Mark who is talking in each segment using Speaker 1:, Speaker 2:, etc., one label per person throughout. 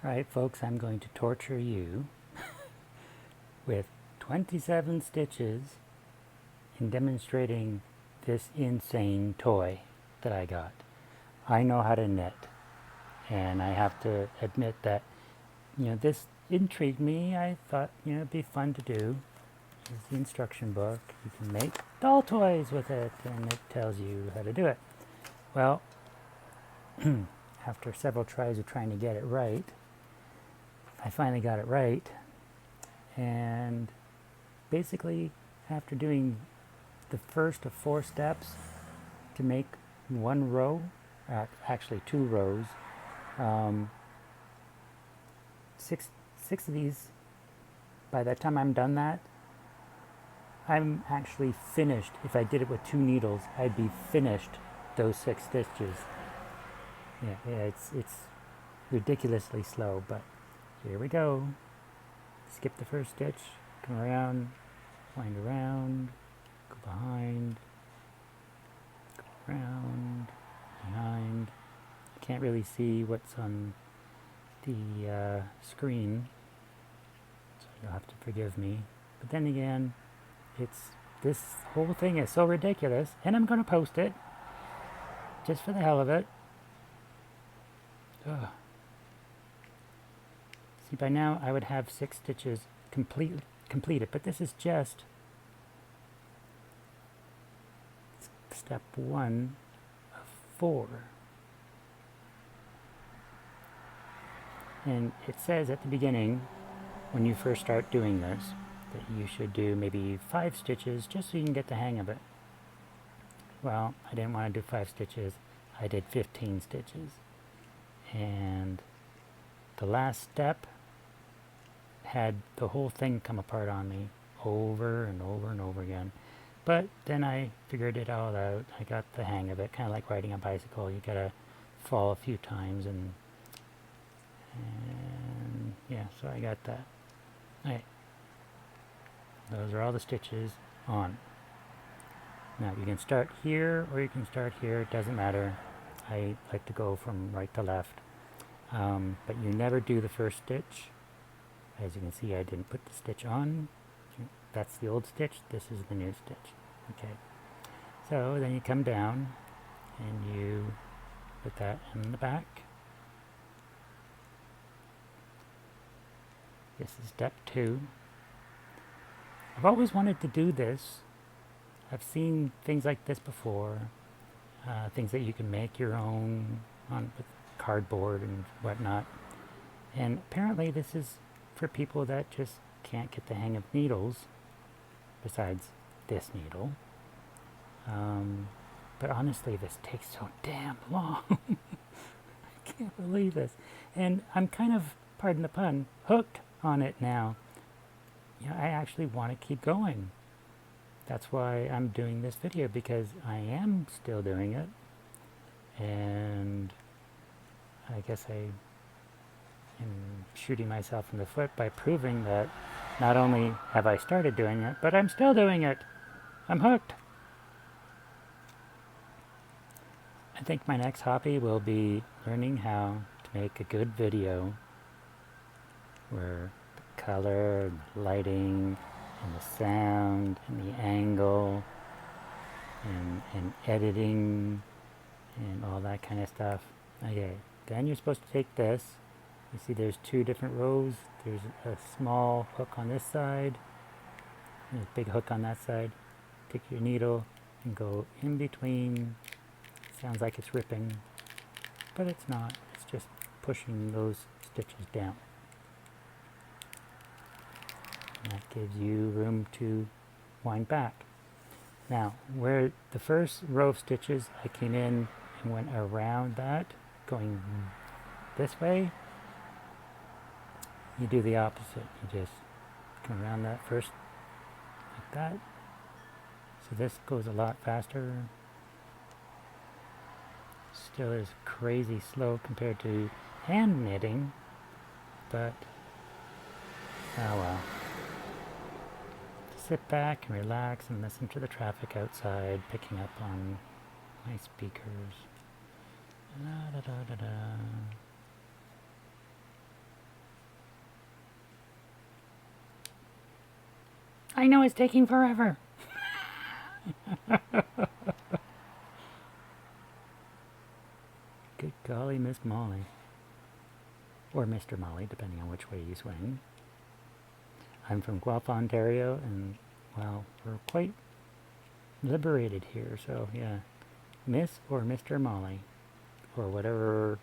Speaker 1: Alright folks, I'm going to torture you with 27 stitches in demonstrating this insane toy that I got. I know how to knit, and I have to admit that, this intrigued me. I thought, it'd be fun to do. Here's the instruction book. You can make doll toys with it, and it tells you how to do it. Well, after several tries of trying to get it right, I finally got it right, and basically after doing the first of 4 steps to make one row, actually 2 rows, 6 of these, by the time I'm done that, I'm actually finished. If I did it with 2 needles, I'd be finished those 6 stitches. Yeah, it's ridiculously slow, but here we go. Skip the first stitch, come around, wind around, go behind, go around, behind. Can't really see what's on the screen, so you'll have to forgive me. But then again, this whole thing is so ridiculous, and I'm going to post it just for the hell of it. Ugh. See, by now I would have 6 stitches completed, but this is just step 1 of 4. And it says at the beginning, when you first start doing this, that you should do maybe 5 stitches just so you can get the hang of it. Well, I didn't want to do 5 stitches. I did 15 stitches. And the last step had the whole thing come apart on me over and over and over again. But then I figured it all out. I got the hang of it, kind of like riding a bicycle. You gotta fall a few times, and yeah, so I got that. Alright. Those are all the stitches on. Now you can start here or you can start here, it doesn't matter. I like to go from right to left. But you never do the first stitch. As you can see, I didn't put the stitch on. That's the old stitch, this is the new stitch. Okay. So then you come down and you put that in the back. This is step 2. I've always wanted to do this. I've seen things like this before. Things that you can make your own with cardboard and whatnot. And apparently this is for people that just can't get the hang of needles, besides this needle. But honestly, this takes so damn long. I can't believe this. And I'm kind of, pardon the pun, hooked on it now. I actually want to keep going. That's why I'm doing this video, because I am still doing it. And I guess I am shooting myself in the foot by proving that not only have I started doing it, but I'm still doing it. I'm hooked. I think my next hobby will be learning how to make a good video where the color, and the lighting, and the sound, and the angle, and editing, and all that kind of stuff. Okay, then you're supposed to take this. You see there's 2 different rows. There's a small hook on this side, and a big hook on that side. Take your needle and go in between. Sounds like it's ripping, but it's not. It's just pushing those stitches down. And that gives you room to wind back. Now, where the first row of stitches, I came in and went around that, going this way. You do the opposite. You just come around that first, like that. So this goes a lot faster. Still is crazy slow compared to hand knitting, but oh well. Sit back and relax and listen to the traffic outside picking up on my speakers. La, da, da, da, da. I know it's taking forever. Good golly, Miss Molly. Or Mr. Molly, depending on which way you swing. I'm from Guelph, Ontario, and, well, we're quite liberated here, so, yeah. Miss or Mr. Molly, or whatever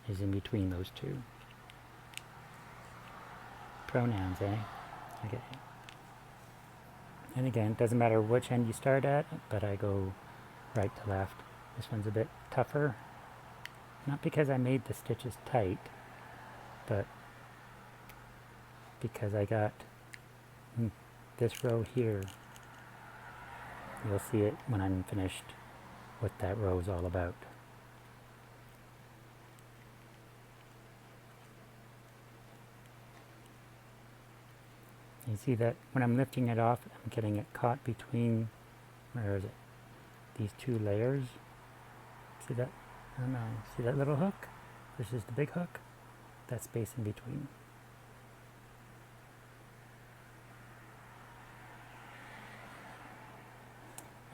Speaker 1: is in between those two. Pronouns, eh? Okay. And again, it doesn't matter which end you start at, but I go right to left. This one's a bit tougher. Not because I made the stitches tight, but because I got this row here. You'll see it when I'm finished what that row is all about. You see that when I'm lifting it off, I'm getting it caught between, where is it? These two layers. See that? I don't know. See that little hook? This is the big hook. That space in between.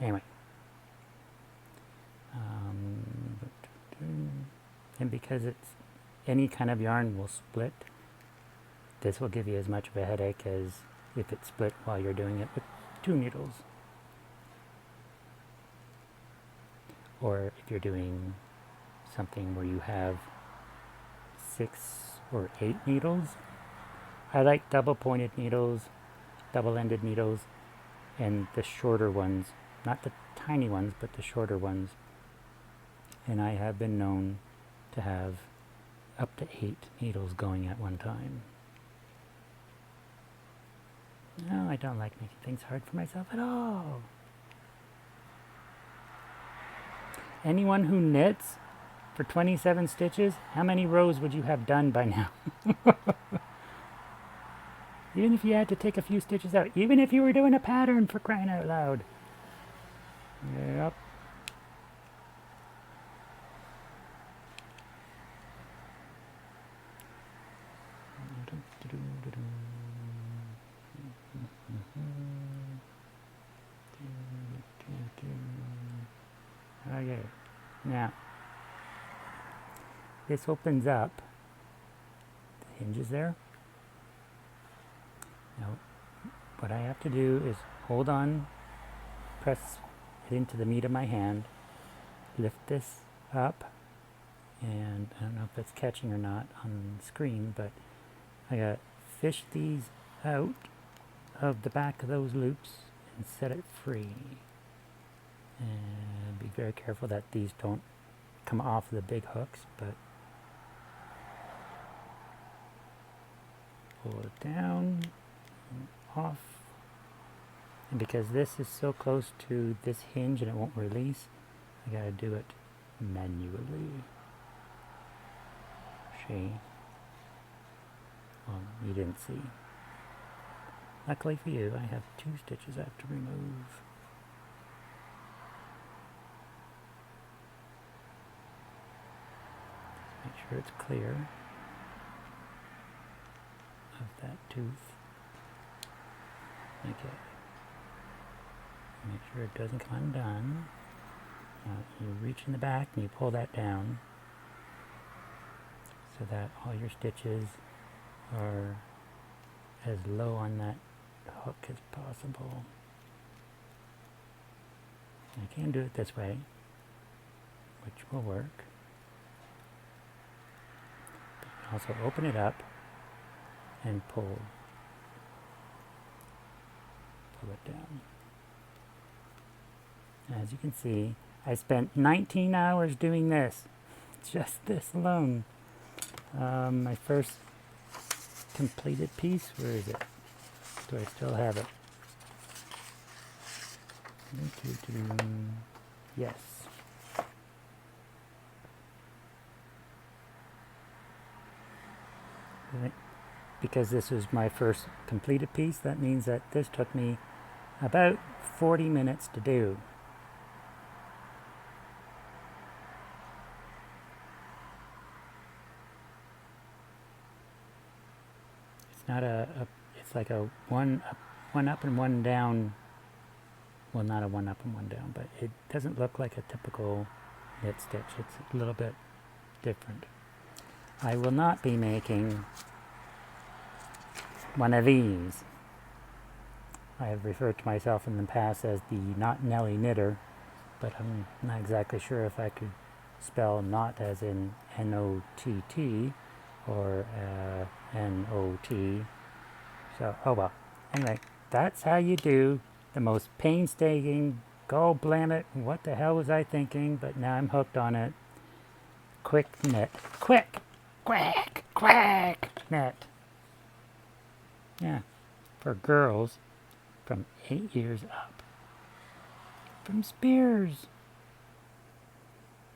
Speaker 1: Anyway. And because it's any kind of yarn will split, this will give you as much of a headache as if it's split while you're doing it with 2 needles. Or if you're doing something where you have 6 or 8 needles. I like double pointed needles, double-ended needles, and the shorter ones, not the tiny ones, but the shorter ones. And I have been known to have up to 8 needles going at one time. No, I don't like making things hard for myself at all. Anyone who knits for 27 stitches, how many rows would you have done by now? Even if you had to take a few stitches out, even if you were doing a pattern, for crying out loud. Yep. Okay, now this opens up the hinges there. Now what I have to do is hold on, press it into the meat of my hand, lift this up, and I don't know if it's catching or not on the screen, but I gotta fish these out of the back of those loops and set it free. And be very careful that these don't come off the big hooks, but pull it down and off. And because this is so close to this hinge and it won't release, I gotta do it manually. See? Well, you didn't see. Luckily for you, I have 2 stitches I have to remove. Make sure it's clear of that tooth. Okay. Make sure it doesn't come undone. Now you reach in the back and you pull that down so that all your stitches are as low on that hook as possible. I can do it this way, which will work. Also open it up and pull it down. As you can see, I spent 19 hours doing this, just this alone. My first completed piece, where is it? Do I still have it? Yes. Because this was my first completed piece, that means that this took me about 40 minutes to do. It's not it's like a one one up and one down. Well, not a one up and one down, but it doesn't look like a typical knit stitch. It's a little bit different. I will not be making one of these. I have referred to myself in the past as the Not Nelly Knitter, but I'm not exactly sure if I could spell not as in N-O-T-T or N-O-T. So, oh well. Anyway, that's how you do the most painstaking, gall blam it, what the hell was I thinking, but now I'm hooked on it. Quick knit. Quick! Quack! Quack! Knit. Yeah, for girls from 8 years up. From Spears.